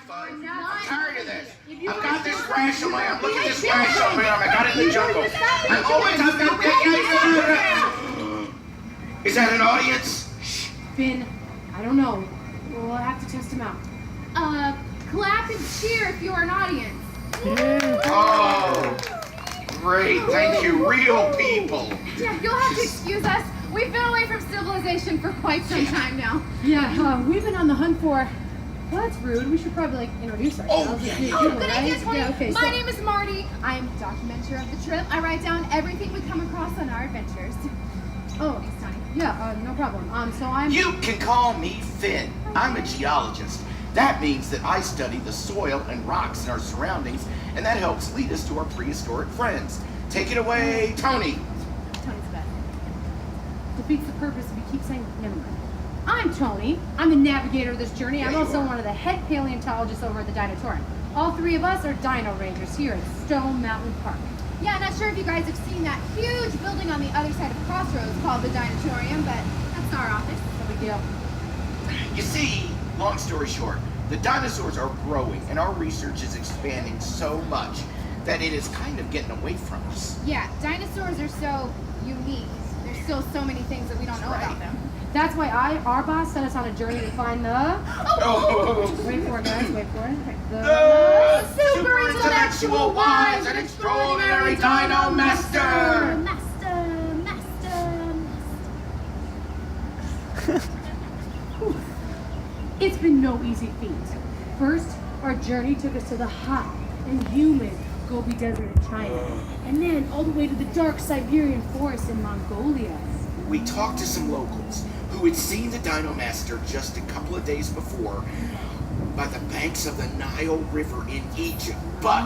fun. I'm tired of this. I've got this rash on my arm. Look at this rash on my arm. I got it in the jungle. I'm always up there. Is that an audience? Finn, I don't know. We'll have to test him out. Clap and cheer if you're an audience. Oh, great. Thank you. Real people. Yeah, you'll have to excuse us. We've been away from civilization for quite some time now. Yeah, we've been on the hunt for... Well, that's rude. We should probably introduce ourselves. Oh, yeah. Good idea, Tony. Yeah, okay, My name is Marty. I'm documenter of the trip. I write down everything we come across on our adventures. Oh, thanks, Tony. Yeah, no problem. So I'm... You can call me Finn. I'm a geologist. That means that I study the soil and rocks in our surroundings, and that helps lead us to our prehistoric friends. Take it away, Tony. Tony's the best. Defeats the purpose if you keep saying... Never mind. I'm Tony. I'm the navigator of this journey. I'm also one of the head paeontologists over at the Dinotorium. All three of us are Dino Rangers here at Stone Mountain Park. Yeah, not sure if you guys have seen that huge building on the other side of Crossroads called the Dinotorium, but that's our office. No big deal. You see, long story short, the dinosaurs are growing, and our research is expanding so much that it is kind of getting away from us. Yeah, dinosaurs are so unique. There's still so many things that we don't know about them. That's why our boss sent us on a journey to find the... Oh. Wait for it, guys. Wait for it. The super intellectual, wise, and extraordinary Dino Master! Master. It's been no easy feat. First, our journey took us to the hot and humid Gobi Desert in China, and then all the way to the dark Siberian forest in Mongolia. We talked to some locals who had seen the Dino Master just a couple of days before by the banks of the Nile River in Egypt, but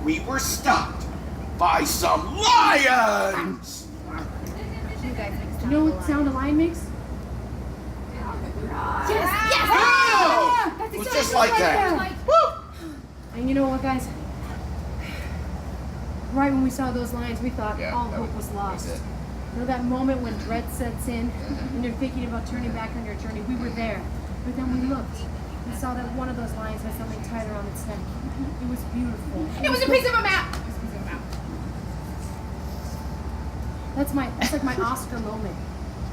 we were stopped by some lions! You guys make You know what sound a lion makes? Yes! Oh! That's It was exactly just like that. Woo! And you know what, guys? Right when we saw those lions, we thought all hope was lost. You know that moment when dread sets in and you're thinking about turning back on your journey? We were there. But then we looked and saw that one of those lions had something tied around its neck. It was beautiful. It was a piece of a map! That's like my Oscar moment.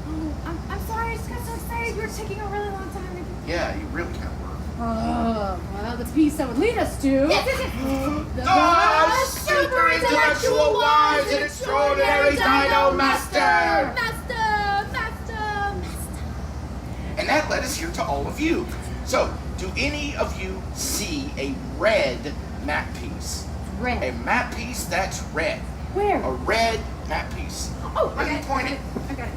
Oh, I'm sorry, I just got so excited. You were taking a really long time. Yeah, you really kind of were. Oh, well, the piece that would lead us to... Yes. The super intellectual, wise, and extraordinary Dino Master! Master! And that led us here to all of you. So, do any of you see a red map piece? Red. A map piece that's red. Where? A red map piece. Oh, Let me point it I got it.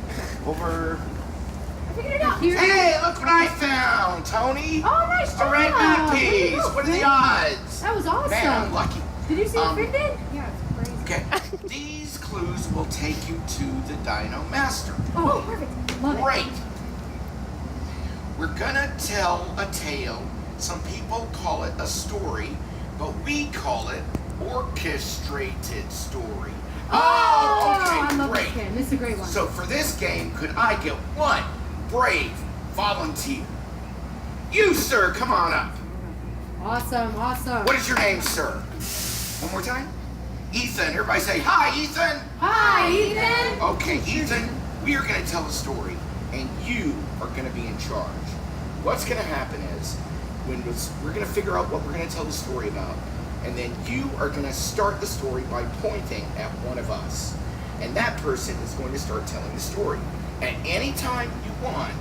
over. I figured it out. Here. Hey, look what I found, Tony! Oh, nice job! A red map Way to piece! go, What are the Finn. odds? That was awesome. Man, I'm lucky. Did you see what Finn did? Yeah, it's crazy. Okay, these clues will take you to the Dino Master. Oh, perfect. Love it. Great. We're gonna tell a tale. Some people call it a story, but we call it orchestrated story. I Okay, love this great. game. This is a great one. So for this game, could I get one brave volunteer? You, sir, come on up. Awesome. What is your name, sir? One more time. Ethan. Everybody say, hi, Ethan. Hi, Ethan. Okay, Ethan, we are going to tell a story, and you are going to be in charge. What's going to happen is, we're going to figure out what we're going to tell the story about, and then you are going to start the story by pointing at one of us. And that person is going to start telling the story. At any time you want,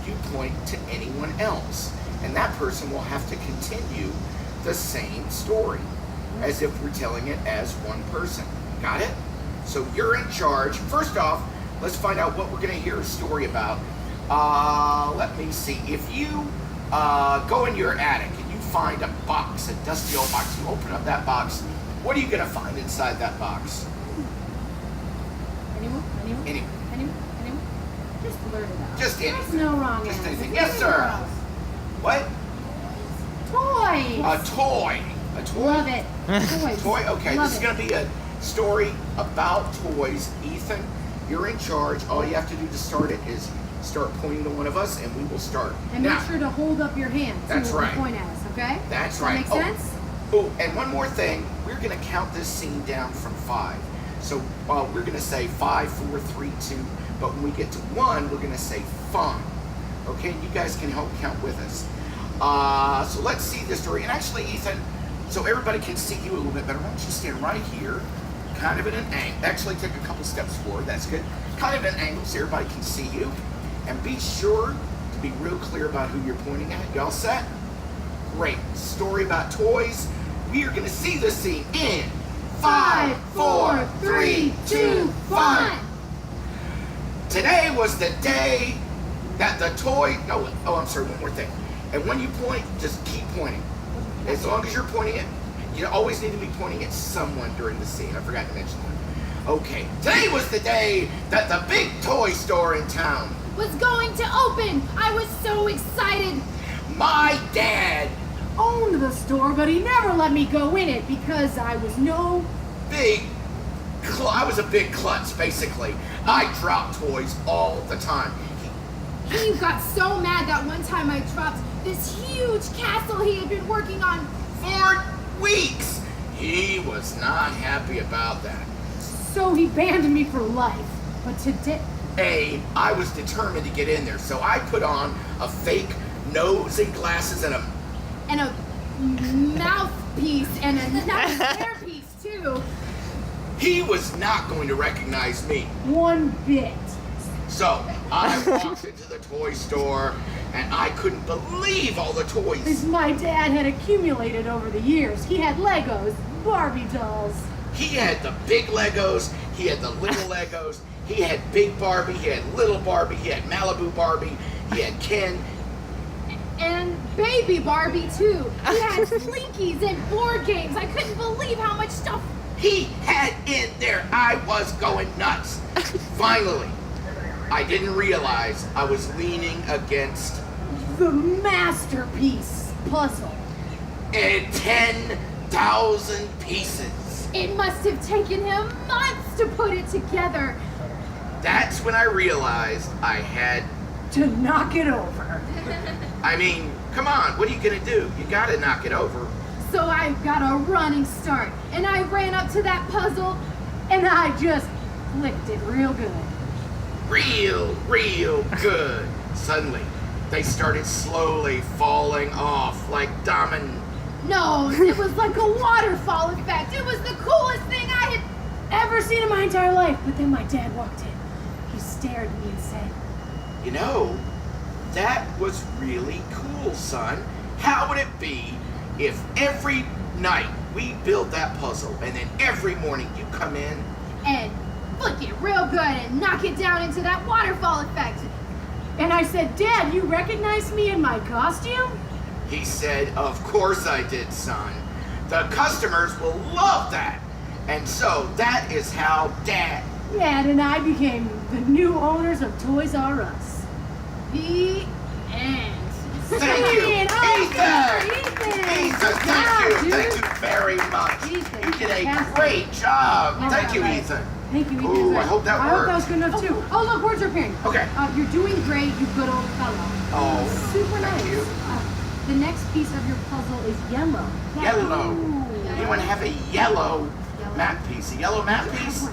you point to anyone else. And that person will have to continue the same story, as if we're telling it as one person. Got it? So you're in charge. First off, let's find out what we're going to hear a story about. Let me see. If you go in your attic and you find a box, a dusty old box, you open up that box, what are you going to find inside that box? Anyone? Anyone. Just blurt it out. Just anything. There's no wrong Just answer. anything. Yes, sir. What? Toys. A toy. A toy? Love it. Toys. Toy? Okay, Love this is it. going to be a story about toys. Ethan, you're in charge. All you have to do to start it is start pointing to one of us, and we will start. And now, make sure to hold up your hand. That's so you right. Point at us. Okay? That's That right. makes sense? Oh, and one more thing. We're going to count this scene down from 5. So we're going to say 5, 4, 3, 2. But when we get to 1, we're going to say fun. Okay? You guys can help count with us. So let's see the story. And actually, Ethan, so everybody can see you a little bit better, why don't you stand right here, kind of at an angle. Actually, take a couple steps forward. That's good. Kind of at an angle so everybody can see you. And be sure to be real clear about who you're pointing at. Y'all set? Great. Story about toys. We are going to see this scene in 5, 4, 3, 2, 1. Today was the day that the toy... Oh, I'm sorry, one more thing. And when you point, just keep pointing. As long as you're pointing it, you always need to be pointing at someone during the scene. I forgot to mention that. Okay, today was the day that the big toy store in town was going to open. I was so excited. My dad Owned the store, but he never let me go in it because I was no... I was a big klutz, basically. I dropped toys all the time. He got so mad that one time I dropped this huge castle he had been working on For weeks. He was not happy about that. So he banned me for life. But today... I was determined to get in there, so I put on a fake nose and glasses and a mouthpiece and a nice hairpiece too. He was not going to recognize me. One bit. So I walked into the toy store and I couldn't believe all the toys. As my dad had accumulated over the years. He had Legos, Barbie dolls. He had the big Legos, he had the little Legos, he had big Barbie, he had little Barbie, he had Malibu Barbie, he had Ken. And baby Barbie too. He had slinkies and board games. I couldn't believe how much stuff He had in there. I was going nuts. Finally, I didn't realize I was leaning against The masterpiece puzzle. 10,000 pieces. It must have taken him months to put it together. That's when I realized I had... To knock it over. I mean, come on, what are you gonna do? You gotta knock it over. So I got a running start, and I ran up to that puzzle. And I just flicked it real good. Real good. Suddenly, they started slowly falling off like diamond. No, it was like a waterfall effect. It was the coolest thing I had Ever seen in my entire life. But then my dad walked in. He stared at me and said, You know, that was really cool, son. How would it be if every night we build that puzzle and then every morning you come in and flick it real good and knock it down into that waterfall effect. And I said, Dad, you recognize me in my costume? He said, Of course I did, son. The customers will love that. And so that is how Dad... Dad and I became the new owners of Toys R Us. The end. Thank you, Ethan! Ethan, Thank you very much. Ethan, You did a fantastic. great job. Yeah, Thank you, right. Ethan. Thank you, Ethan. Ooh, I hope that I hope worked. that was good enough too. Oh, look, words are appearing. Okay. You're doing great, you good old fellow. Oh, Super thank nice. you. The next piece of your puzzle is yellow. Yellow. Ooh. Anyone have a yellow map piece? A yellow map piece?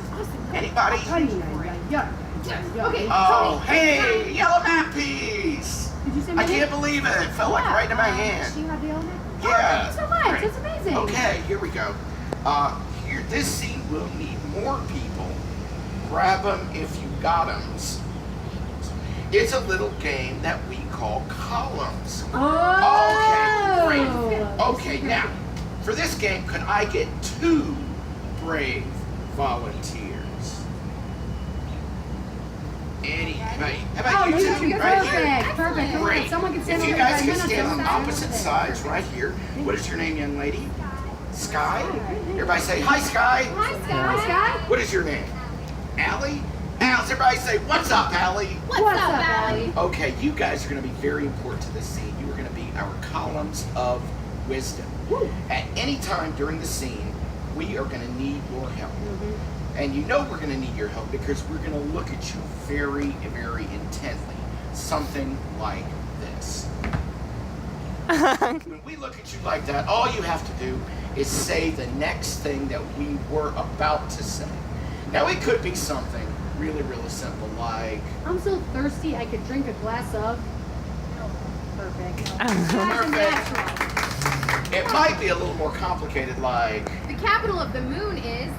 Anybody? Okay. Oh, hey, yellow map piece. Did you say I my name? can't believe it. It fell like right into my Do hand. you have the yellow map? Oh, Yeah. thank you so much. Great. That's amazing. Okay, here we go. This scene will need more people. Grab them if you got them. It's a little game that we call columns. Oh! Okay, great. Okay, now, for this game, could I get 2 brave volunteers? Anybody? How about you two? Right here. Perfect. Great. Someone can stand If you over guys there. can stand on No, opposite sides right here. What is your name, young lady? Sky? Everybody say, Hi, Sky. Hi, Sky. What is your name? Allie? Alice, everybody say, What's up, Allie? What's up, Allie? Okay, you guys are going to be very important to this scene. You are going to be our columns of wisdom. At any time during the scene, we are going to need your help. And you know we're going to need your help because we're going to look at you very, very intently. Something like this. When we look at you like that, all you have to do is say the next thing that we were about to say. Now, it could be something really, really simple, like... I'm so thirsty, I could drink a glass of... Perfect. Perfect. It might be a little more complicated, like... The capital of the moon is...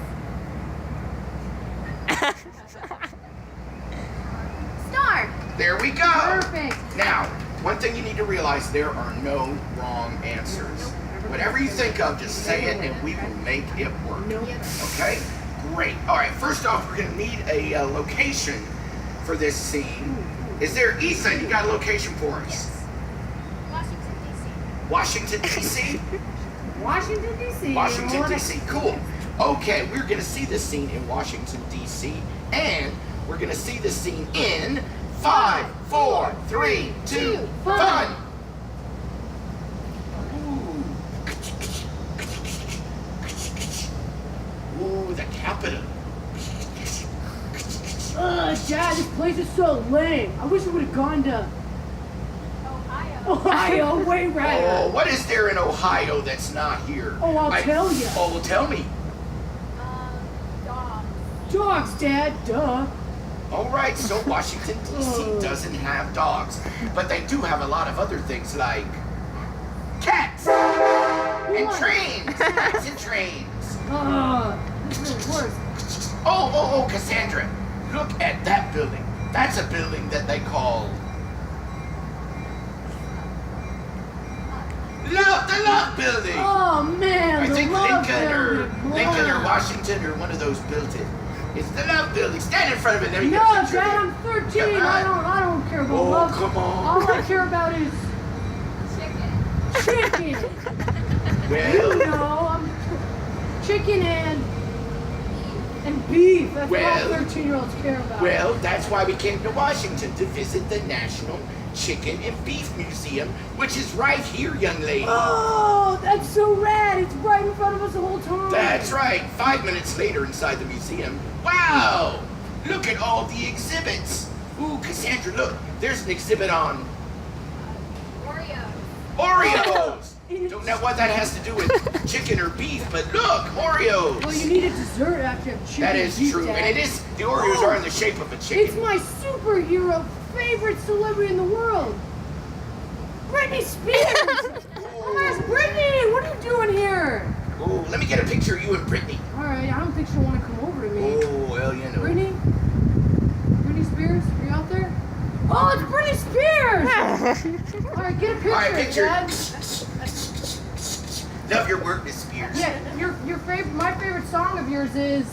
Star. There we go. Perfect. Now, one thing you need to realize, there are no wrong answers. Whatever you think of, just say it and we will make it work. Okay? Great. All right, first off, we're going to need a location for this scene. Is there, Ethan, you got a location for us? Yes. Washington, D.C.? Washington, D.C. Washington, D.C. Cool. Okay, we're going to see this scene in Washington, D.C. And we're going to see this scene in 5, 4, 3, 2, fun! Ooh, the capital. Dad, this place is so lame. I wish we would have gone to Ohio, way rather. Oh, what is there in Ohio that's not here? Oh, I'll tell you. Oh, well, tell me. Dogs. Dogs, Dad, duh. All right, so Washington, D.C. doesn't have dogs, but they do have a lot of other things like cats and trains. Cats and trains. This is the worst. Oh, Cassandra, look at that building. That's a building that they call the Love Building. Oh, man, I the think Love Lincoln or Building. Washington or one of those built it. It's the Love Building. Stand in front of it. Let me No, get a picture Dad, of I'm it. 13. Come on. I don't care about Oh, love. come on. All I care about is chicken. Well, I'm chicken and beef. That's what Well, all 13-year-olds care about. well, that's why we came to Washington, to visit the National Chicken and Beef Museum, which is right here, young lady. Oh, that's so rad. It's right in front of us the whole time. That's right. 5 minutes later inside the museum. Wow! Look at all the exhibits. Ooh, Cassandra, look. There's an exhibit on Oreos. Don't know what that has to do with chicken or beef, but look, Oreos. Well, you need a dessert after you have chicken. That is beef, true, Dad. and it is. The Oreos are in the shape of a chicken. It's my superhero favorite celebrity in the world. Britney Spears. Where's Britney? What are you doing here? Oh, let me get a picture of you and Brittany. All right, I don't think she'll want to come over to me. Oh, well, you know. Britney Spears, are you out there? Oh, it's Britney Spears! All right, get a picture. All right, picture. Dad. Love your work, Miss Spears. Yeah, your favorite. My favorite song of yours is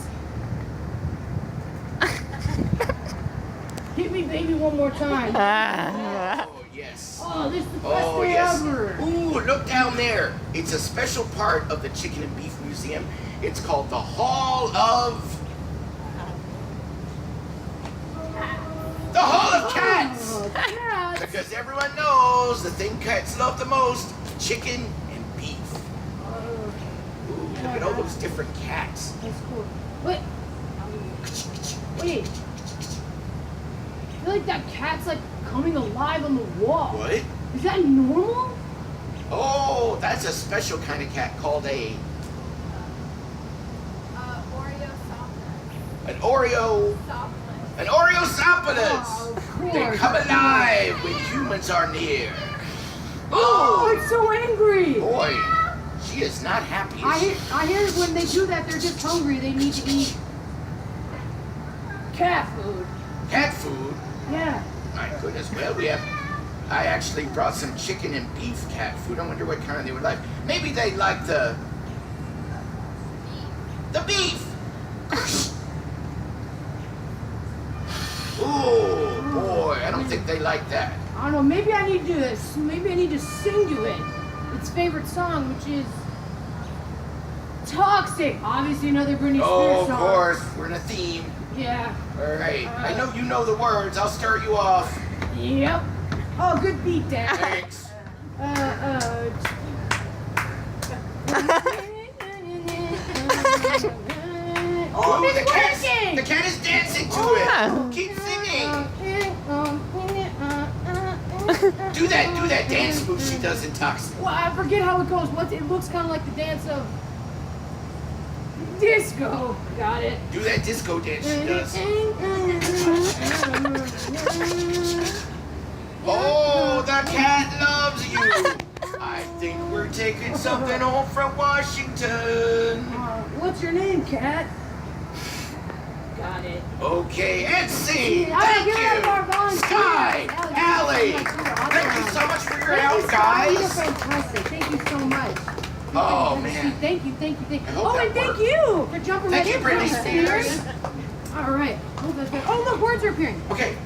"Hit Me, Baby, One More Time." Oh, yes. Oh, this is the best Oh, day yes. ever. Ooh, look down there. It's a special part of the Chicken and Beef Museum. It's called the Hall of Cats. Oh, cats. Because everyone knows the thing cats love the most, chicken and beef. Ooh, look at all those different cats. That's cool. Wait. I feel like that cat's like coming alive on the wall. What? Is that normal? Oh, that's a special kind of cat called an Oreo Sopolis. Oh, of They course. come alive when humans are near. Oh, it's so angry. Boy, she is not happy. I hear when they do that, they're just hungry. They need to eat cat food. Cat food? Yeah. My goodness. Well, I actually brought some chicken and beef cat food. I wonder what kind they would like. Maybe they'd like the beef. Oh, boy. I don't think they like that. I don't know. Maybe I need to sing to it. Its favorite song, which is Toxic. Obviously, another Britney Spears Oh, of song. course. We're in a theme. Yeah. All right. I know you know the words. I'll start you off. Yep. Oh, good beat, Dad. Thanks. Oh, it's the working! cat is dancing to it. Keep singing. Do that dance move she does in Toxic. Well, I forget how it goes. It looks kind of like the dance of disco. Got it. Do that disco dance she does. Oh, the cat loves you. I think we're taking something home from Washington. What's your name, cat? Got it. Okay, and C. Thank you. Sky, Allie. Thank you so much for your help, guys. You're fantastic. Thank you so much. Oh, man. Thank you. Oh, and thank you for jumping right in. Thank you, Britney Spears. All right. Oh, look, words are appearing. Okay.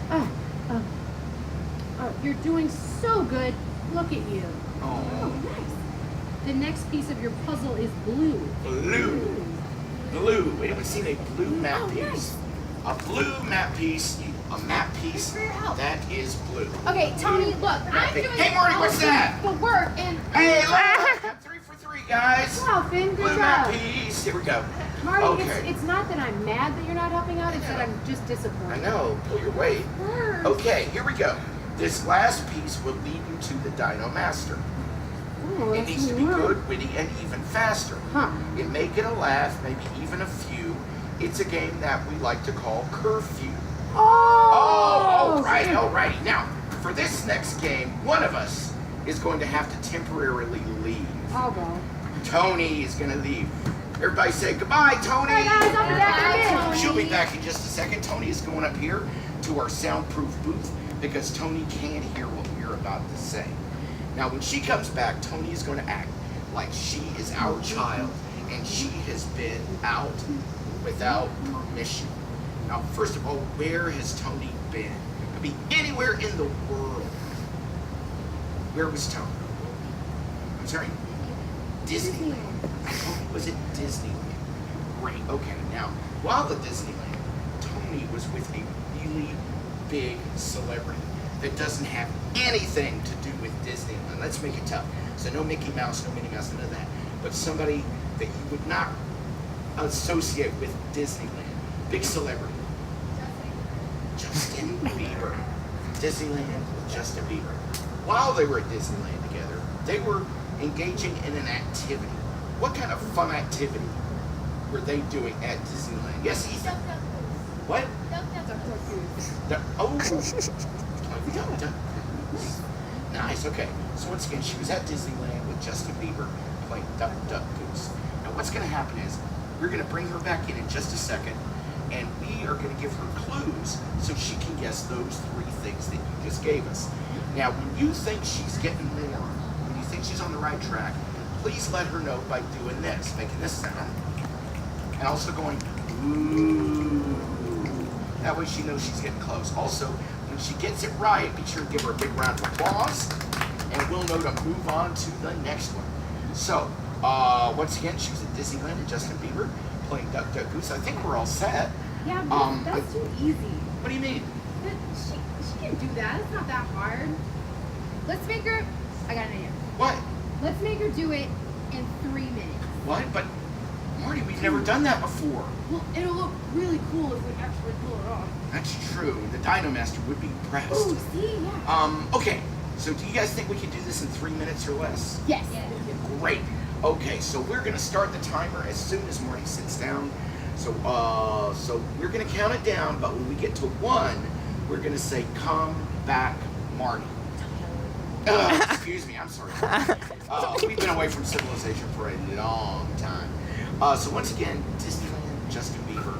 You're doing so good. Look at you. Oh, nice. The next piece of your puzzle is blue. Blue. Anyone seen a blue map piece? Nice. A blue map piece. A map piece. That is blue. Okay, Tony, look, I'm doing Hey, Marty, what's that? the work and Hey, look! I'm 3 for 3, guys. Wow, Finn, good Blue map job. piece. Here we go. Marty, Okay. it's not that I'm mad that you're not helping out, it's that I'm just I disappointed. know. Pull your weight. Okay, here we go. This last piece will lead you to the Dino Master. Oh, It needs to be good, witty, and even faster. Huh. It may get a laugh, maybe even a few. It's a game that we like to call curfew. Alrighty. Now, for this next game, one of us is going to have to temporarily leave. I'll go. Tony is going to leave. Everybody say goodbye, Tony. Bye, guys. I'll be back in a minute. She'll be back in just a second. Tony is going up here to our soundproof booth because Tony can't hear what we're about to say. Now, when she comes back, Tony is going to act like she is our child and she has been out without permission. Now, first of all, where has Tony been? It could be anywhere in the world. Where was Tony? I'm sorry? Disneyland. I told you, was it Disneyland? Great. Okay, now, while at Disneyland, Tony was with a really big celebrity that doesn't have anything to do with Disneyland. Let's make it tough. So no Mickey Mouse, no Minnie Mouse, none of that. But somebody that you would not associate with Disneyland. Big celebrity. Justin Bieber. Disneyland with Justin Bieber. While they were at Disneyland together, they were engaging in an activity. What kind of fun activity were they doing at Disneyland? Yes, Ethan. What? Nice, okay. So once again, she was at Disneyland with Justin Bieber playing Duck, Duck, Goose. Now what's going to happen is, we're going to bring her back in just a second, and we are going to give her clues so she can guess those 3 things that you just gave us. Now, when you think she's getting warm, when you think she's on the right track, please let her know by doing this, making this sound, and also going, ooh. That way she knows she's getting close. Also, when she gets it right, be sure to give her a big round of applause, and we'll know to move on to the next one. So, once again, she was at Disneyland and Justin Bieber playing Duck, Duck, Goose. I think we're all set. Yeah, but that's too easy. What do you mean? She can do that. It's not that hard. Let's make her. I got an idea. What? Let's make her do it in 3 minutes. What? But, Marty, we've never done that before. Well, it'll look really cool if we actually pull it off. That's true. The Dino Master would be impressed. Oh, see? Yeah. Okay. So do you guys think we can do this in 3 minutes or less? Yes. Great. Okay, so we're going to start the timer as soon as Marty sits down. So we're going to count it down, but when we get to 1, we're going to say, come back, Marty. Excuse me, I'm sorry. We've been away from civilization for a long time. So once again, Disneyland, Justin Bieber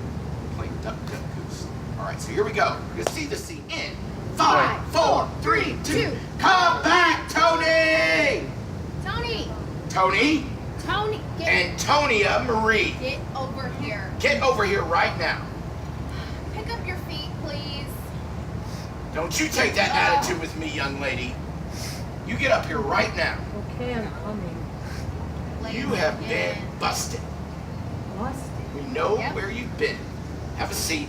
playing Duck, Duck, Goose. All right, so here we go. You'll see the scene in 5, 4, 3, 2. Come back, Tony! Tony? Antonia Marie. Get over here. Get over here right now. Pick up your feet, please. Don't you take that attitude with me, young lady. You get up here right now. Okay, I'm coming. You have been busted. Busted? We know where you've been. Have a seat.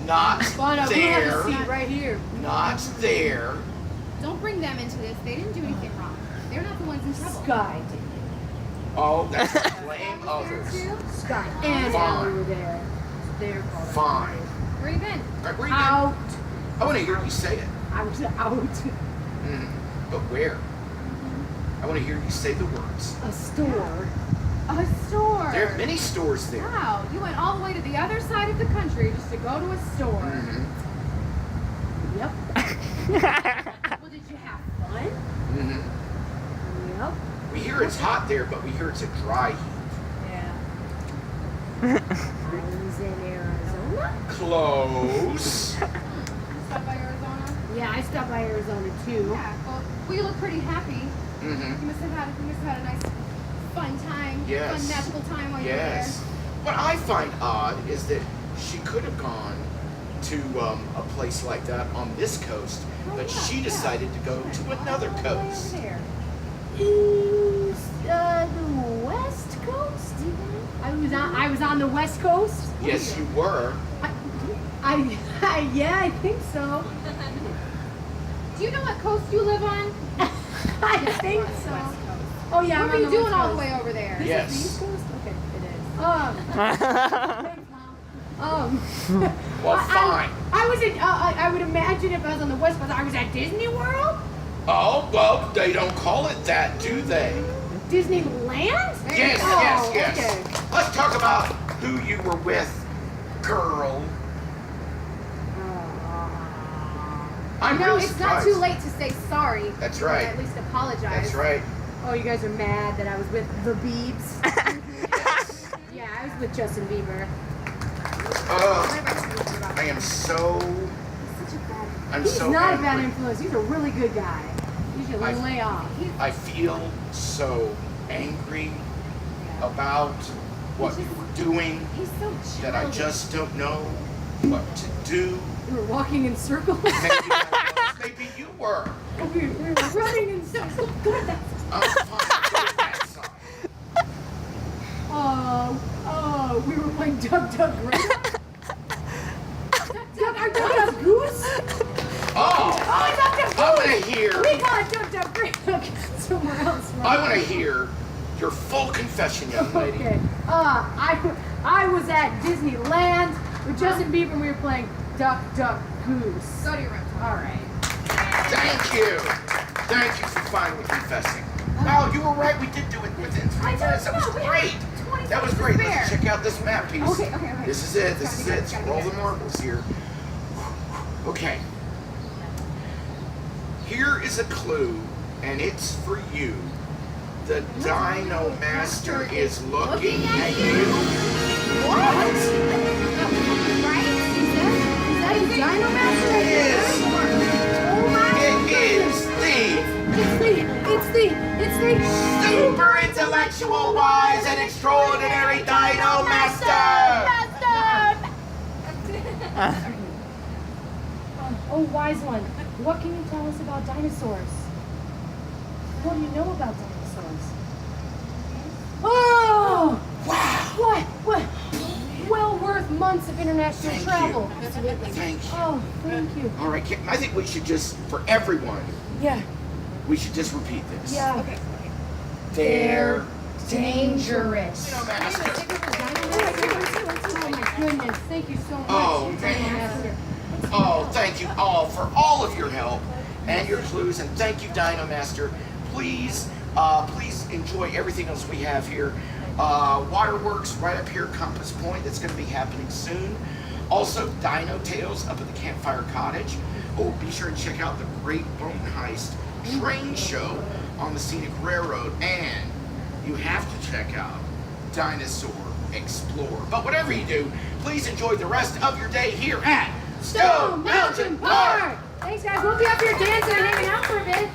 Not Fine, I will there. have a seat right here. Not there. Don't bring them into this. They didn't do anything wrong. They're not the ones in trouble. Sky did it. Oh, that's blame others. Sky and Allie were there. They're called Fine. Where you been? All right, where you out. been? I want to hear you say it. I was out. But where? I want to hear you say the words. A store. A store. There are many stores there. Wow, you went all the way to the other side of the country just to go to a store. Yep. Well, did you have fun? Yep. We hear it's hot there, but we hear it's a dry heat. Yeah. I was in Arizona. Close. You stopped by Arizona? Yeah, I stopped by Arizona too. Yeah. Well, you look pretty happy. You must have had a nice, fun time. Yes. Fun, magical time while you were there. Yes. What I find odd is that she could have gone to a place like that on this coast, but she decided to go to another All the way over coast. there. The West Coast. I was on the West Coast. Yes, you were. Yeah, I think so. Do you know what coast you live on? I think West so. Coast. Oh yeah. What were you doing all the way over there? This Yes. is the East Coast. Okay, it is. Well, fine. I was in. I would imagine if I was on the West Coast, I was at Disney World. Oh, well, they don't call it that, do they? Disneyland? Yes, Oh, yes. okay. Let's talk about who you were with, girl. I'm No, really it's not surprised. too late to say sorry. That's or right. at least apologize. That's right. Oh, you guys are mad that I was with the Biebs? Yes. Yeah, I was with Justin Bieber. I am so. He's not a bad angry. influence. He's a really good guy. You should lay off. I feel so angry about what you were doing He's so that I childish. just don't know what to do. We were walking in circles. Maybe you were. we were running in circles. Go to that. I'm fine. Go to that side. We were playing Duck Duck Goose. Duck Duck Goose? Oh, Oh, Duck Duck I want Goose. to hear. We call it Duck Duck Goose somewhere else. I want to hear your full confession, young lady. Okay. I was at Disneyland with Justin Bieber and we were playing Duck Duck Goose. Go to your room. All right. Thank you. Thank you for finally confessing. Wow, you were right. We did do it within 3 minutes. That was great. That was great. Let's check out this map piece. Okay. This is it. This is it. Scroll the marbles here. Okay. Here is a clue, and it's for you. The Dino Master is looking at you. What? Right? Is that a Dino Master? It is. Oh my It is It's the super intellectual, wise, and extraordinary Dino Master. Oh, wise one. What can you tell us about dinosaurs? What do you know about dinosaurs? Oh! Wow. What? Well worth months of international Thank travel. you. Thank you. Oh, thank you. All right, I think we should just, for everyone, Yeah. we should just repeat this. Yeah. Okay. They're dangerous. Dino Master. Oh my goodness. Thank you so much. Oh, Dino Master. Oh, thank you all for all of your help and your clues, and thank you, Dino Master. Please enjoy everything else we have here. Waterworks right up here, Compass Point. That's going to be happening soon. Also, Dino Tales up at the Campfire Cottage. Oh, be sure and check out the Great Boat Heist train show on the Scenic Railroad, and you have to check out Dinosaur Explore. But whatever you do, please enjoy the rest of your day here at Stone Mountain Park. Thanks, guys. We'll be up here dancing and hanging out for a bit.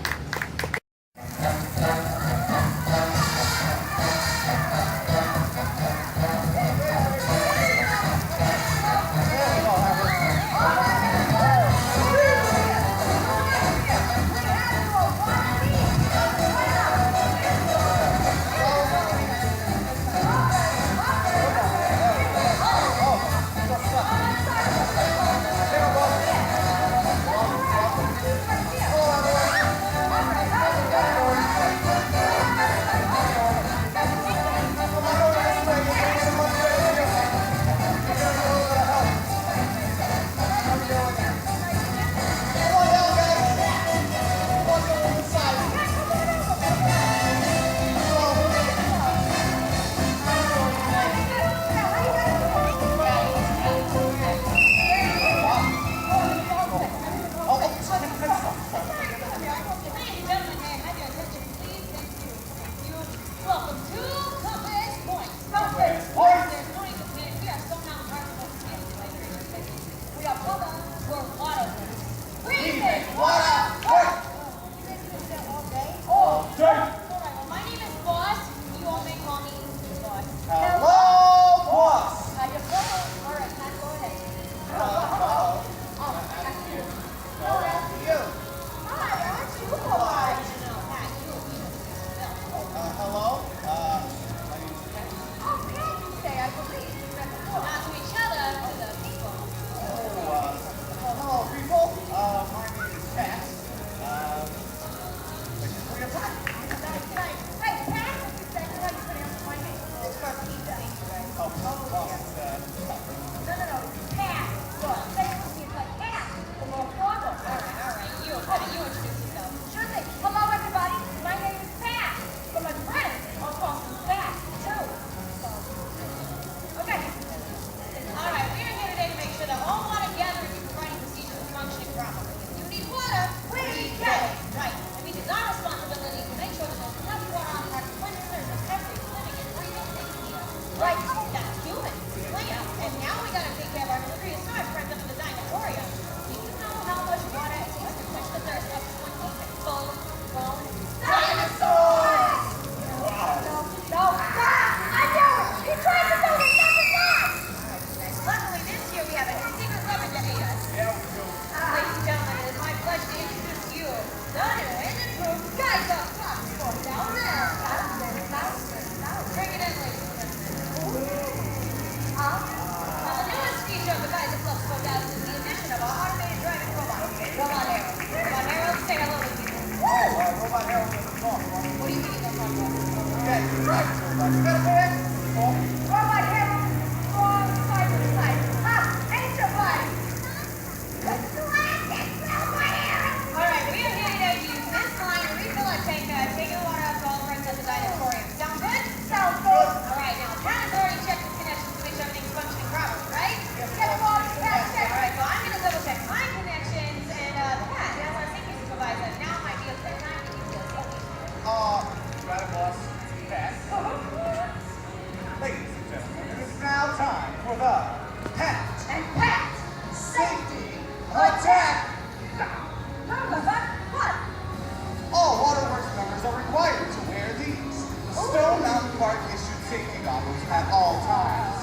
Park issued safety goggles at all times.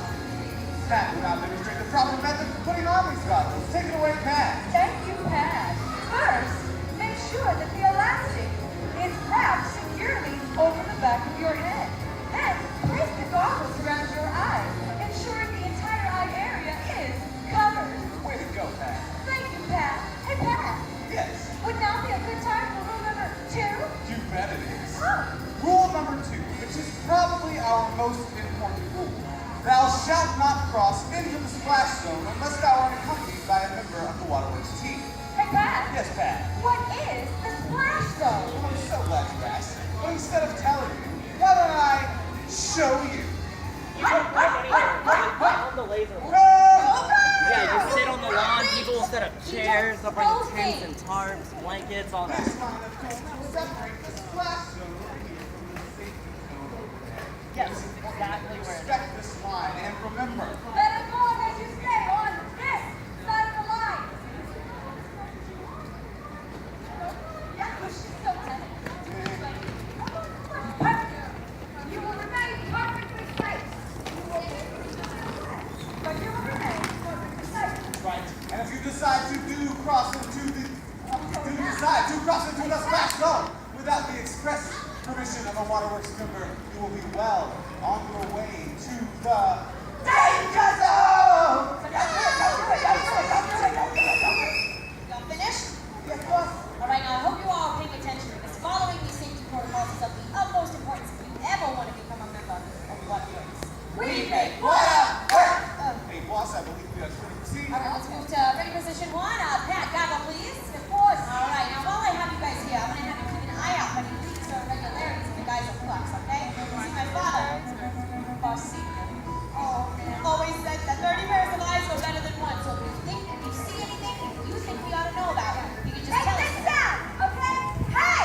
Pat will now demonstrate the proper method for putting on these goggles. Take it away, Pat. Thank you, Pat. First, make sure that the elastic is wrapped securely over the back of your head. Then, place the goggles around your eyes, ensuring the entire eye area is covered. Way to go, Pat. Thank you, Pat. Hey, Pat. Yes. Would now be a good time for rule number 2? You bet it is. Oh. Rule number 2, which is probably our most important rule. Thou shalt not cross into the splash zone unless thou art accompanied by a member of the Waterworks team. Hey, Pat. Yes, Pat. What is the splash zone? I'm so glad you asked. But instead of telling you, why don't I show you? You don't put it anywhere. On the laser. Yeah, you sit on the lawn, people will set up chairs, they'll bring tents and tarps, blankets, all that. This line of code will separate the splash zone over here from the safety zone over there. Yes, exactly where it is. Respect this line and remember, Let us go as you stay on this side of the line. Yeah, she's so tight. You will remain perfectly safe. But you will remain perfectly safe. right? And if you decide to cross into the splash zone without the express permission of a Waterworks member, you will be well on your way to the danger zone. Y'all finished? Yes, boss. All right, now I hope you all are paying attention because following these safety protocols is of the utmost importance if you ever want to become a member of Waterworks. We make Waterworks. Hey, boss, I believe we are ready to proceed. All right, let's move to ready position 1. Pat, goggle, please. Of course. All right, now while I have you guys here, I'm going to have you keep an eye out for any leaks or irregularities in the guys of flux, okay? See, my father, boss senior, always said that 30 pairs of eyes are better than one. So if you see anything you think we ought to know about, you can just Take tell this us. down, okay? Hey,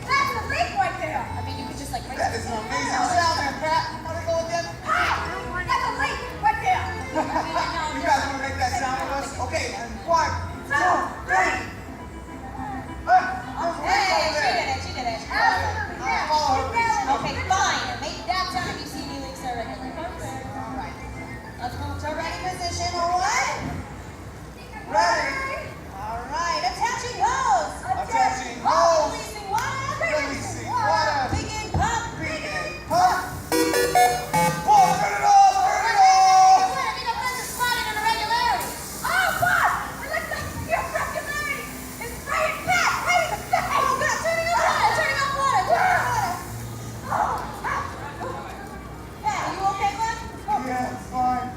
that's a leak right there. I mean, you could just like break That is an amazing sound, man, Pat. How'd it go again? Hey, that's a leak right there. You guys want to make that sound with us? Okay, and 1, 2, 3. Hey, she did it. Absolutely, yeah. Okay, fine. Make that sound if you see any leaks or irregularities. All right. Let's move to ready position 1. Ready. All right. Attaching hose. Attaching hose. Releasing water. Releasing water. Begin pump. Begin pump. Boss, turn it off. Turn it off. Wait, I think I've got this spotted an irregularity. Oh, boss, it looks like your regularity is spraying Pat right in the face. Oh, God. Turning off water. Turning off water. Pat, are you okay, bud? Yeah, it's fine.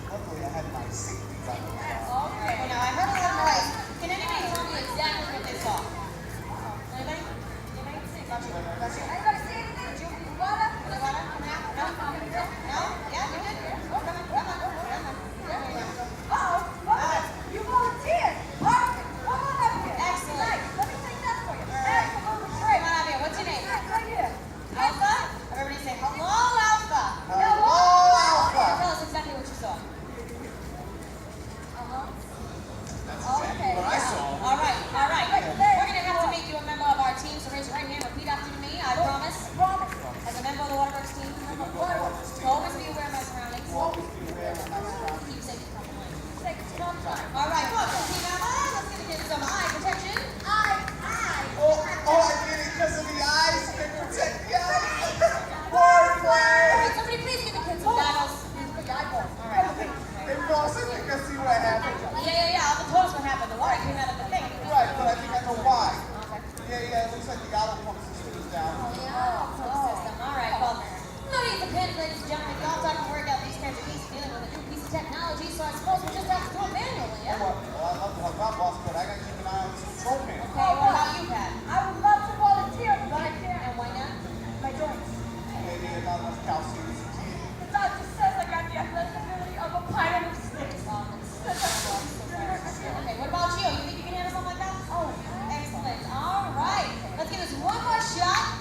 Luckily, I had my safety goggles on. Okay. Now, I heard a lot of noise. Can anybody tell me exactly what they saw? Anybody? Got you. Anybody see anything? Did you need water? No? No? Yeah, you did. Oh, come on. There we go. Uh-oh, boss, you volunteered. Perfect. Come on up here. Excellent. Nice. Let me take that for you. All right. Absolutely Come great. on up here. What's your name? Right here. Alpha? Everybody say hello, Alpha. Hello, Alpha. Tell us exactly what you saw. That's exactly what I saw. All right. We're going to have to make you a member of our team, so raise your right hand, repeat after me. I promise. As a member of the Waterworks team, always be aware of my surroundings. Always be aware of my surroundings. Keep safe and compliant. All right, come on, team Emma. Let's get some eye protection. Oh, I did it because of the eyes. They protect the eyes. Wordplay. Wait, somebody please give the kids some goggles. All right, okay. Hey, boss, I think I see what happened. Yeah. All the toes what happened. The water came out of the thing. Right, but I think I know why. Yeah, it looks like the auto pump system is down. System. All right, well, no need to panic, ladies and gentlemen. Y'all talk and work out these kinds of cases dealing with a new piece of technology, so I suppose we'll just have to do it manually, yeah? Well, I love to help out, boss, but I got to keep an eye on this control panel. Okay, what about you, Pat? I would love to volunteer, but I can't. And why not? My joints. Maybe not enough calcium is key. The doctor says I got the athletic ability of a pile of sticks. Okay, what about you? You think you can handle something like that? Oh, Excellent. All right. Let's give this one more shot.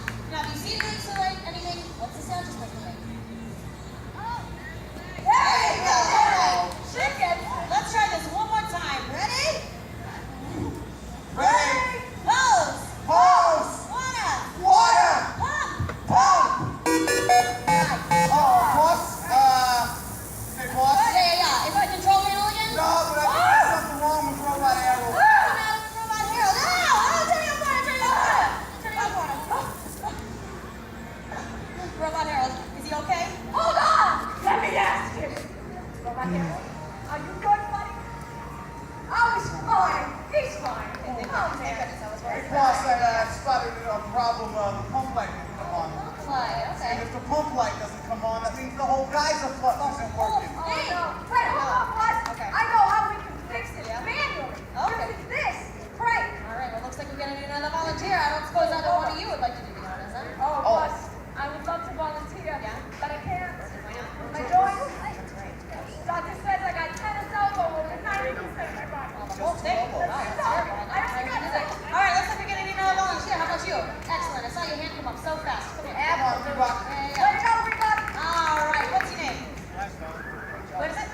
problem, the pump light didn't come on. Light, okay. And if the pump light doesn't come on, that means the whole geyser flux isn't working. Oh, no. Wait, hold on, boss. Okay. I know how we can fix it manually. Okay. It's this. Pray. All right, well, looks like we're gonna need another volunteer. I don't suppose either one of you would like to do the honors, huh? Oh, boss. I would love to volunteer, but I can't. My joints. Doctor says I got tennis elbow over 90% of my body. Whole thing? Wow, that's terrible. I don't think I did that. All right, looks like we're gonna need another volunteer. How about you? Excellent. I saw your hand come up so fast. Come here. Come on, Reebok. There you Let it go. go, Reebok. All right, what's your name? What is it?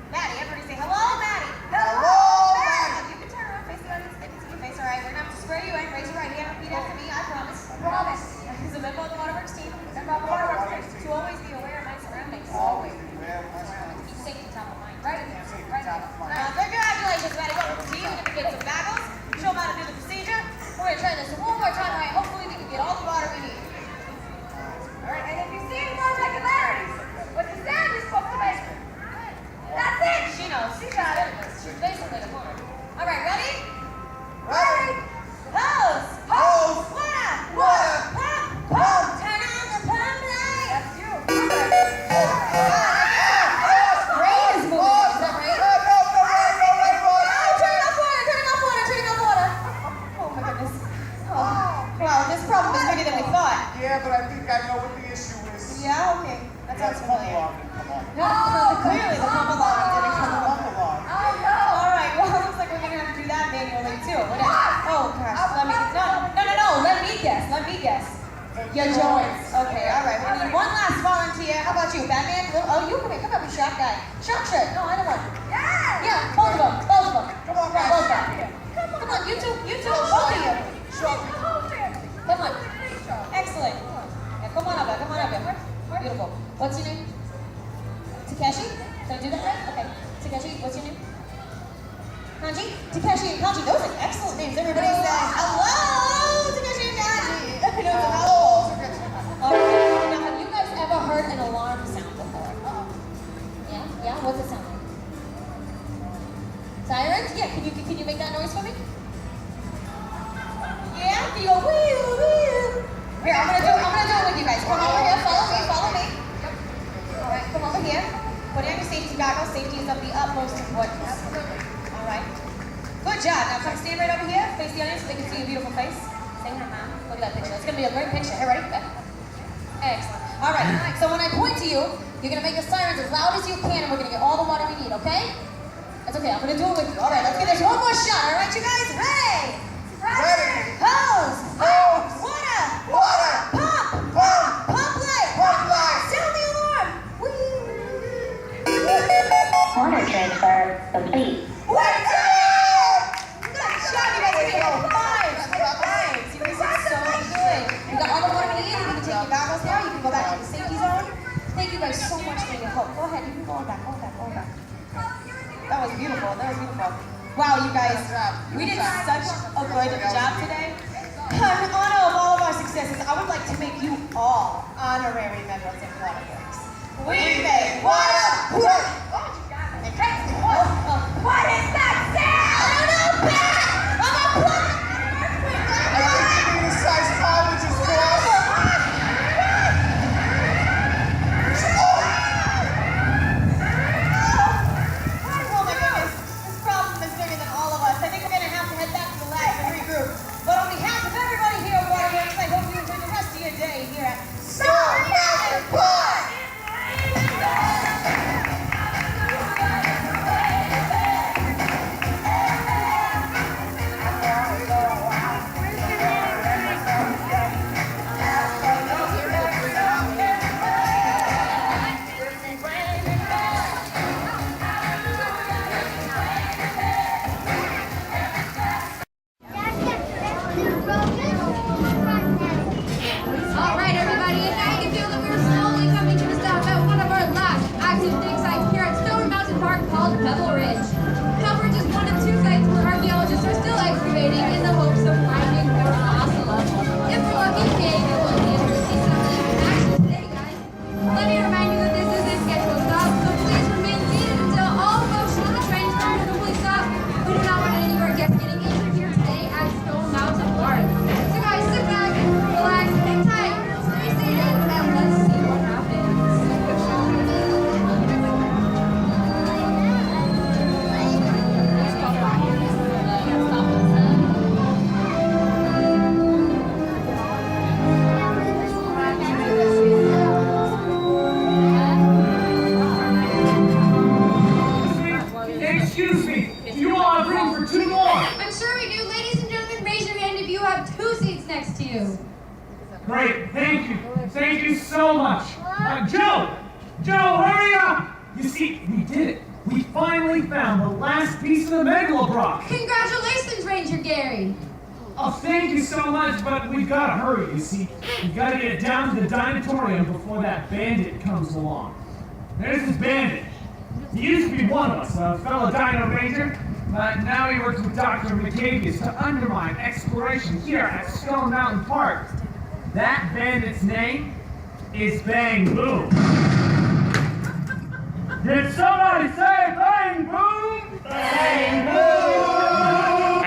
Maddie. Everybody say hello, Maddie. Hello, Maddie. You can turn around, face the audience, make it to your face. All right, we're gonna have to swear you in. Raise your right hand, repeat after me. I promise. Promise. As a member of the Waterworks team, Member of the Waterworks to always be aware of my surroundings. Always beware of my surroundings. Keep safety top of mind. Right in there. Right in there. Congratulations, Maddie. Welcome to you. We're gonna get some goggles. Show them how to do the procedure. We're gonna try this one more time. All right, hopefully we can get all the water we need. All right, and if you see any more irregularities, what the sound you're supposed to make. That's it. She knows. She got it. She's basically the woman. All right, ready? Ready? Hose. Hose. Water. Water. Pump. Pump. Turn on the pump light. That's you. Rain is moving. Is that right? Turning off water. Turning off water. Turning off water. Oh my goodness. Oh. Wow, this problem is bigger than we thought. Yeah, but I think I know what the issue is. Yeah. Okay. That That sounds pump familiar. alarm didn't come on. Clearly the pump alarm didn't come on. Pump alarm. Oh, no. All right. Well, it looks like we're gonna have to do that manually too. Oh gosh. Let me. No. Let me guess. Let me guess. Your joints. Okay. All right. We need one last volunteer. How about you, Batman? Oh, you come here. Come up, you sharp guy. Sharp shirt. No, I don't want. Yeah. Yeah. Both of them. Both of them. Come on, guys. Both of them. Come on. You two. You two. Both of you. Come on. Excellent. Yeah, come on up. Come on up. Beautiful. What's your name? Takeshi? Did I do that right? Okay. Takeshi, what's your name? Kanji? Takeshi and Kanji. Those are excellent names. Everybody say hello, Takeshi and Kanji. Hello. Now, have you guys ever heard an alarm sound before? Yeah? Yeah? What's it sound like? Sirens? Yeah. Can you make that noise for me? Yeah? Can you go wee wee? Here, I'm gonna do it with you guys. Come over here, follow me. Yep. Alright, come over here. Put on your safety goggles. Safety is of the utmost importance. Alright. Good job. Now come stand right over here. Face the audience so they can see your beautiful face. Say hi, Mom. Look at that picture. It's gonna be a great picture. Here, ready? Excellent. Alright, so when I point to you, you're gonna make the sirens as loud as you can and we're gonna get all the water we need, okay? That's okay, I'm gonna do it with you. Alright, let's give this one more shot, alright you guys? Ready? Ready. Hose! Hose. Water! Water. Pump! Pump. Pump light! Pump light. Sound the alarm! Water transfer complete. Good job, you guys. Give me a five. You guys are so good. You got all the water we need. You can take your goggles now. You can go back to the safety zone. Thank you guys so much for your help. Go ahead. You can go back. That was beautiful. Wow, you guys. We did such a good job today. In honor of all of our successes, I would like to make you all honorary members of Waterworks. We made water work! What is that sound? I don't know, Pat! I'm a plumber! I think you need a size small, which is gross. Oh my goodness, this problem is bigger than all of us. I think we're going to have to head back to the lab and regroup. But on behalf of everybody here at Waterworks, I hope you enjoy the rest of your day here at Stone Mountain Park! All right, everybody, and now you can feel that we're slowly coming to a stop at one of our last active dig sites here at Stone Mountain Park called Pebble Ridge. Now, we're just one of two sites where archaeologists are still excavating in the hopes of finding more fossils. If we're lucky, maybe we'll be able to see some of them in action today, guys. Let me remind you that this is a scheduled stop, so please remain seated until all motion of the train is come to a complete stop. We do not want any of our guests getting injured here today at Stone Mountain Park. So, guys, sit back, Great, thank you. Thank you so much. Joe, hurry up! You see, we did it. We finally found the last piece of the Megalobrock. Congratulations, Ranger Gary. Oh, thank you so much, but we've got to hurry, you see. We've got to get down to the Dinotorium before that bandit comes along. There's this bandit. He used to be one of us, a fellow Dino Ranger, but now he works with Dr. McCavius to undermine exploration here at Stone Mountain Park. That bandit's name is Bang Boom. Did somebody say Bang Boom? Bang Boom!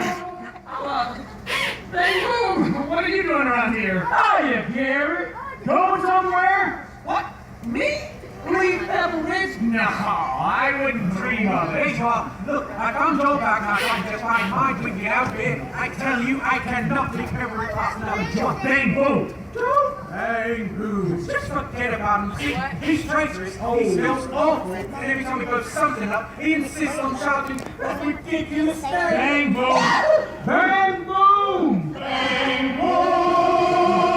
Bang Boom! What are you doing around here? Hiya, Gary! Going somewhere? What? Me? Leave Pebble Ridge? No, I wouldn't dream of it. Look, I found your back and I tried to find my drinking outfit. I tell you, I cannot leave Pebble Ridge past another job. Bang Boom! Bang Boom! Just forget about him. See, he's traitorous, he smells awful, and every time he blows something up, he insists on shouting, "That's ridiculous thing!" Bang Boom! Bang Boom! Bang Boom!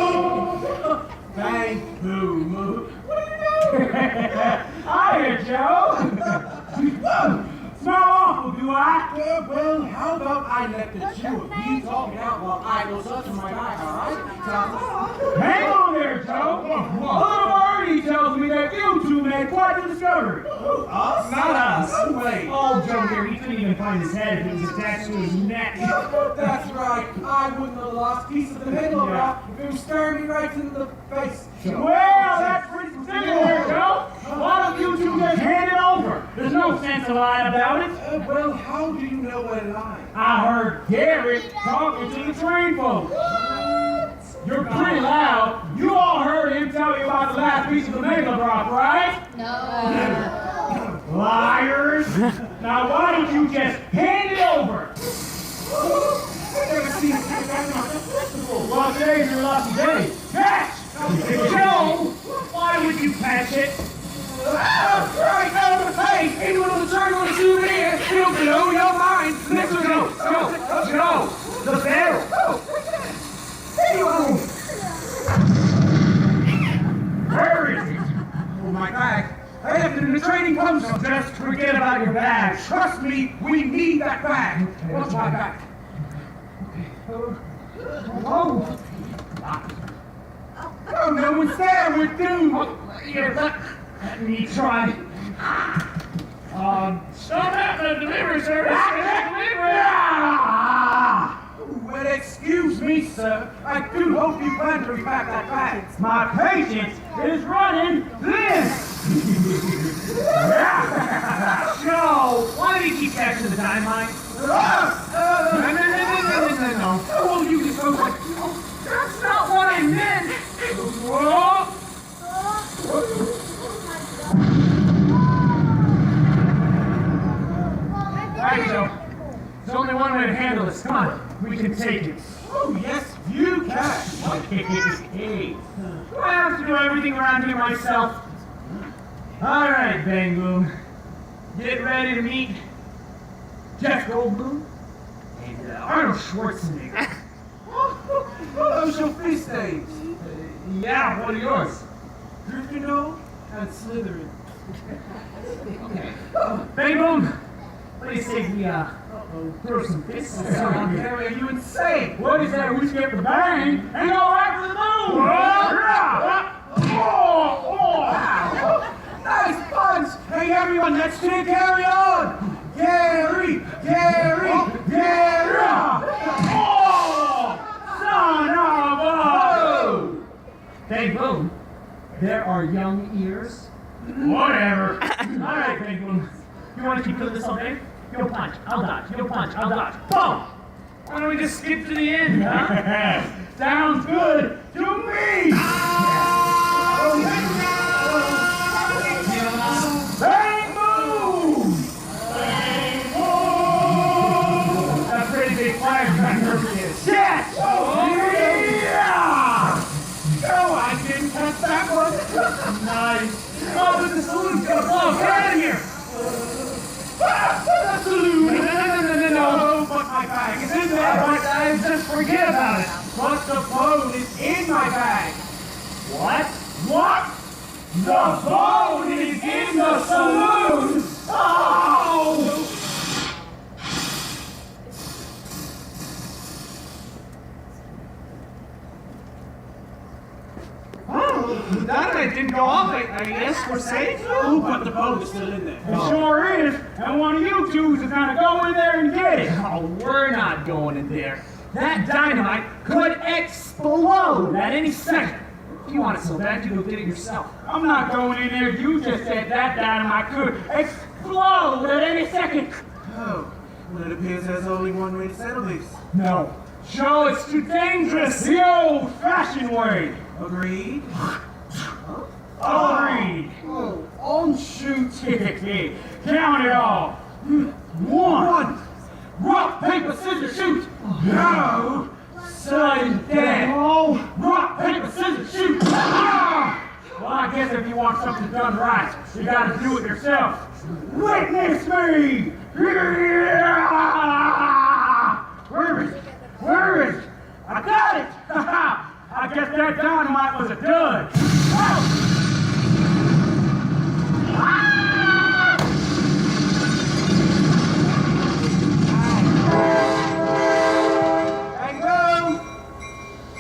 Bang Boom! What are you doing? Hiya, Joe! Smell awful, do I? Well, how about I let the two of you talk it out while I go search for my bag, alright? Hang on there, Joe! Little Birdie tells me that you two made quite the discovery. Us? Not us. No way. Oh, Joe here, he couldn't even find his head if it was attached to his neck. That's right. I wouldn't have lost piece of the middle Yeah. if it was staring me right in the face. Well, that's pretty specific there, Joe. Why don't you two just hand it over? There's no sense of lying about it. Well, how do you know what lie? I heard Gary talking to the train folks. You're pretty loud. You all heard him tell you about the last piece of the Megalobrock, right? No. Liars! Now why don't you just hand it over? I've never seen a kid like my festival. Well, today's your lucky day. Catch! Joe, why would you catch it? Right out of the face! Anyone on the train want a souvenir? It'll blow your mind! Let's go! The barrel! Where is it? Oh, my bag. I have it in the training post. Just forget about your bag. Trust me, we need that bag. What's my bag? Oh! Oh, no one's there. We're doomed. Here, let me try. Stop at the delivery service. Well, excuse me, sir. I do hope you plan to repack that bag. My patience is running thin. Joe, why do you keep catching the dynamite? No. Oh, you just go like, that's not what I meant. All right, Joe. There's only one way to handle this. Come on, we can take it. Oh, yes, you can. Do I have to do everything around here myself? All right, Bang Boom. Get ready to meet Jeff Goldblum and Arnold Schwarzenegger. Those your feast days. Yeah, what are yours? Gryffindor and Slytherin. Okay. Bang Boom, what do you say we throw some fists? Harry, are you insane? What is that? We skip the bang and go right for the moon! Nice punch! Hey, everyone, let's carry on! Gary! Son of a... Bang Boom, there are young ears. Whatever. All right, Bang Boom. You want to keep doing this all day? You'll punch, I'll dodge. You'll punch, I'll dodge. Boom! Why don't we just skip to the end, huh? Sounds good to me! Bang Boom! Bang Boom! That's a pretty big firecracker. Yes! Yeah! Oh, I didn't catch that one! Nice. Oh, but the saloon's gonna blow. Get out of here! The saloon! No, but my bag is in there! Just forget about it. but the bone is in my bag. What? What? The bone is in the saloon! Oh! Oh, the dynamite didn't go off. I guess we're safe. Oh, but the boat is still in there. It sure is. And one of you twos is gonna go in there and get it. Oh, we're not going in there. That dynamite could explode at any second. If you want it so bad, you go get it yourself. I'm not going in there. You just said that dynamite could explode at any second. Oh, well, it appears there's only one way to settle this. No. Joe, it's too dangerous. The old-fashioned way. Agreed? Agreed. Oh, shoot. Count it all. One. Rock, paper, scissors, shoot. No. Sudden death. Oh. Rock, paper, scissors, shoot. Ah! Well, I guess if you want something done right, you gotta do it yourself. Witness me. Where is it? Where is it? I got it! I guess that dynamite was a dud. Hey, go!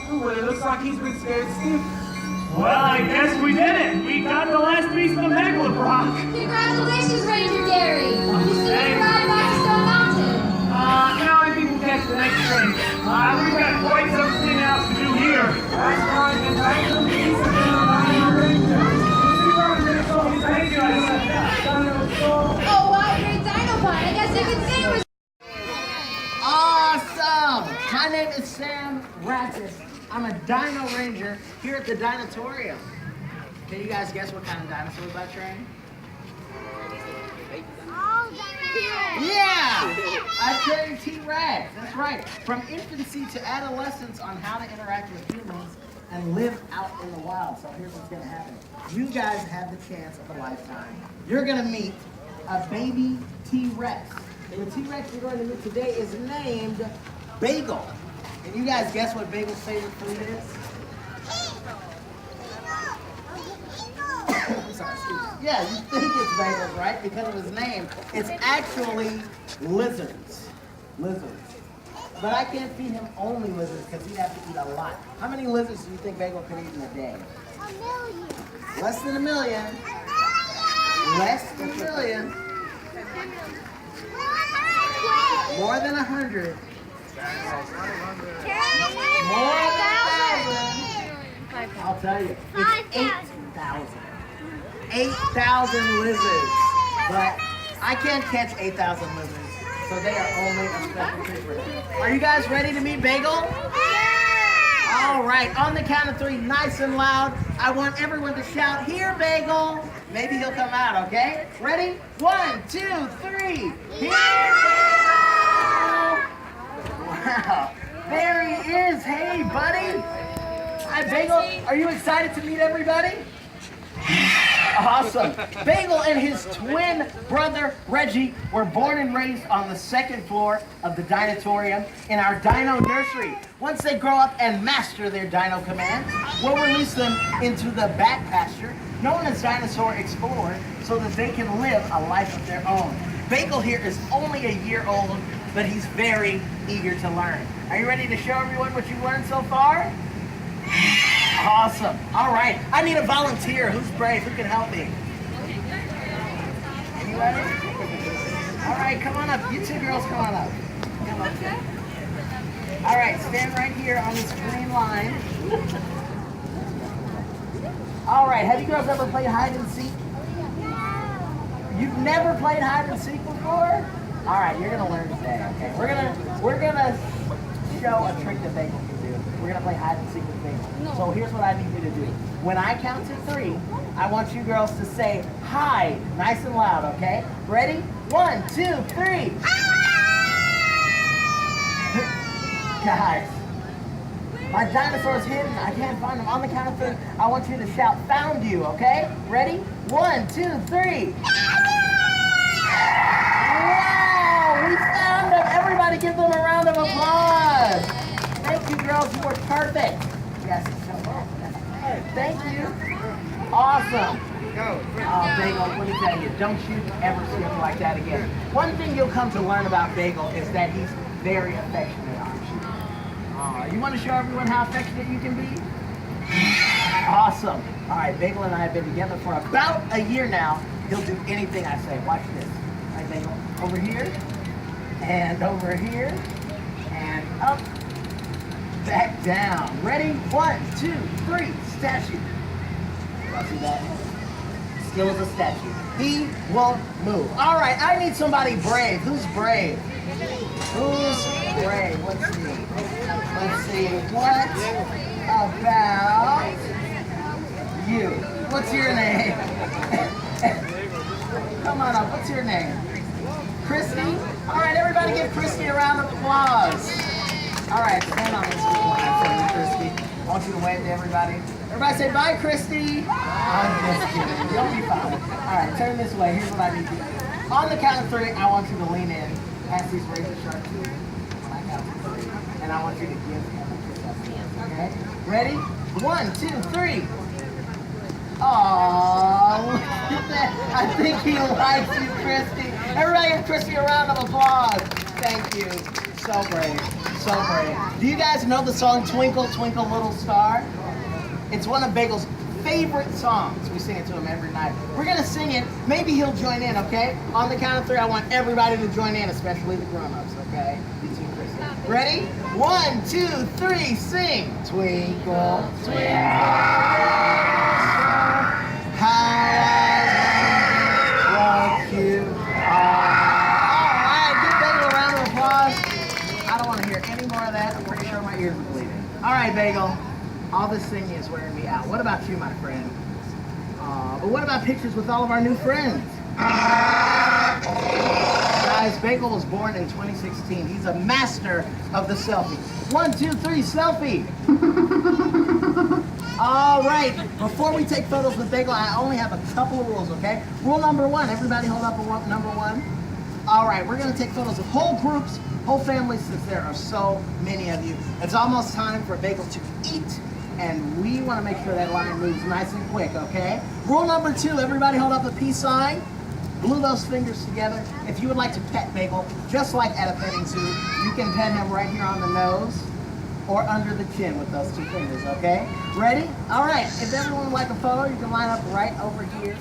Oh, well, it looks like he's been scared stiff. Well, I guess we did it. We got the last piece of the Megalobrock. Congratulations, Ranger Gary. You still ride back to Stone Mountain. No, I think we'll catch the next train. We've got quite something else to do here. That's right, and thank you, piece of Dino Rangers. Thank you. Oh, wow, great Dino Pun. I guess you could say it was. Awesome! My name is Sam Ratchet. I'm a Dino Ranger here at the Dinotorium. Can you guys guess what kind of dinosaurs I train? Yeah! I train T-Rex, that's right. From infancy to adolescence on how to interact with humans and live out in the wild. So here's what's gonna happen. You guys have the chance of a lifetime. You're gonna meet a baby T-Rex. And the T-Rex you're going to meet today is named Bagel. Can you guys guess what Bagel's favorite food is? I'm sorry, excuse me. Yeah, you think it's bagels, right? Because of his name. It's actually lizards. Lizards. But I can't feed him only lizards because he'd have to eat a lot. How many lizards do you think Bagel could eat in a day? 1,000,000. Less than 1,000,000. Less than 1,000,000. More than 100. More than 1,000. I'll tell you. It's 8,000. 8,000 lizards. But I can't catch 8,000 lizards. So they are only a special treat for him. Are you guys ready to meet Bagel? Yeah! All right, on the count of 3, nice and loud, I want everyone to shout, "Here, Bagel!" Maybe he'll come out, okay? Ready? 1, 2, 3. Here, Bagel! Wow, there he is. Hey, buddy. Hi, Bagel. Are you excited to meet everybody? Awesome. Bagel and his twin brother, Reggie, were born and raised on the 2nd floor of the Dinotorium in our Dino nursery. Once they grow up and master their Dino commands, we'll release them into the back pasture, known as Dinosaur Explore, so that they can live a life of their own. Bagel here is only a year old, but he's very eager to learn. Are you ready to show everyone what you've learned so far? Awesome. All right. I need a volunteer. Who's brave? Who can help me? Anybody? All right, come on up. You two girls, come on up. Come up. All right, stand right here on this green line. All right, have you girls ever played hide and seek? You've never played hide and seek before? All right, you're gonna learn today. Okay, we're gonna show a trick that Bagel can do. We're gonna play hide and seek with Bagel. So here's what I need you to do. When I count to 3, I want you girls to say hi, nice and loud. Okay? Ready? 1, 2, 3. Guys, my dinosaur's hidden. I can't find him. On the count of 3, I want you to shout, "Found you!" Okay? Ready? 1, 2, 3. Wow! We found him! Everybody give them a round of applause! Thank you girls, you were perfect. Yes, thank you. Awesome. Oh, Bagel, let me tell you, don't you ever see him like that again. One thing you'll come to learn about Bagel is that he's very affectionate, aren't you? You want to show everyone how affectionate you can be? Awesome. All right, Bagel and I have been together for about a year now. He'll do anything I say. Watch this. All right, Bagel, over here, and over here, and up, back down. Ready? 1, 2, 3, statue. Y'all see that? Still as a statue. He won't move. All right, I need somebody brave. Who's brave? Who's brave? Let's see. Let's see. What about you? What's your name? Come on up. What's your name? Christy? All right, everybody give Christy a round of applause. All right, stand on this line for me, Christy. I want you to wave to everybody. Everybody say bye, Christy. I'm just kidding. You'll be fine. All right, turn this way. Here's what I need you to do. On the count of 3, I want you to lean in, pass these razor sharp teeth. On my count of 3, and I want you to give him a kiss at the end. Okay? Ready? 1, 2, 3. Aww, look at that. I think he likes you, Christy. Everybody give Christy a round of applause. Thank you. So brave. So brave. Do you guys know the song Twinkle, Twinkle, Little Star? It's one of Bagel's favorite songs. We sing it to him every night. We're going to sing it. Maybe he'll join in, okay? On the count of 3, I want everybody to join in, especially the grown-ups, okay? You too, Christy. Ready? 1, 2, 3, sing. Twinkle, twinkle, how I you are. All right, give Bagel a round of applause. I don't want to hear any more of that. I'm pretty sure my ears are bleeding. All right, Bagel. All this singing is wearing me out. What about you, my friend? But what about pictures with all of our new friends? Guys, Bagel was born in 2016. He's a master of the selfie. 1, 2, 3, selfie. All right, before we take photos with Bagel, I only have a couple of rules, okay? Rule number 1, everybody hold up a number 1. All right, we're gonna take photos of whole groups, whole families, since there are so many of you. It's almost time for Bagel to eat, and we wanna make sure that line moves nice and quick, okay? Rule number 2, everybody hold up a peace sign. Glue those fingers together. If you would like to pet Bagel, just like at a petting zoo, you can pet him right here on the nose or under the chin with those 2 fingers, okay? Ready? All right, if everyone would like a photo, you can line up right over here.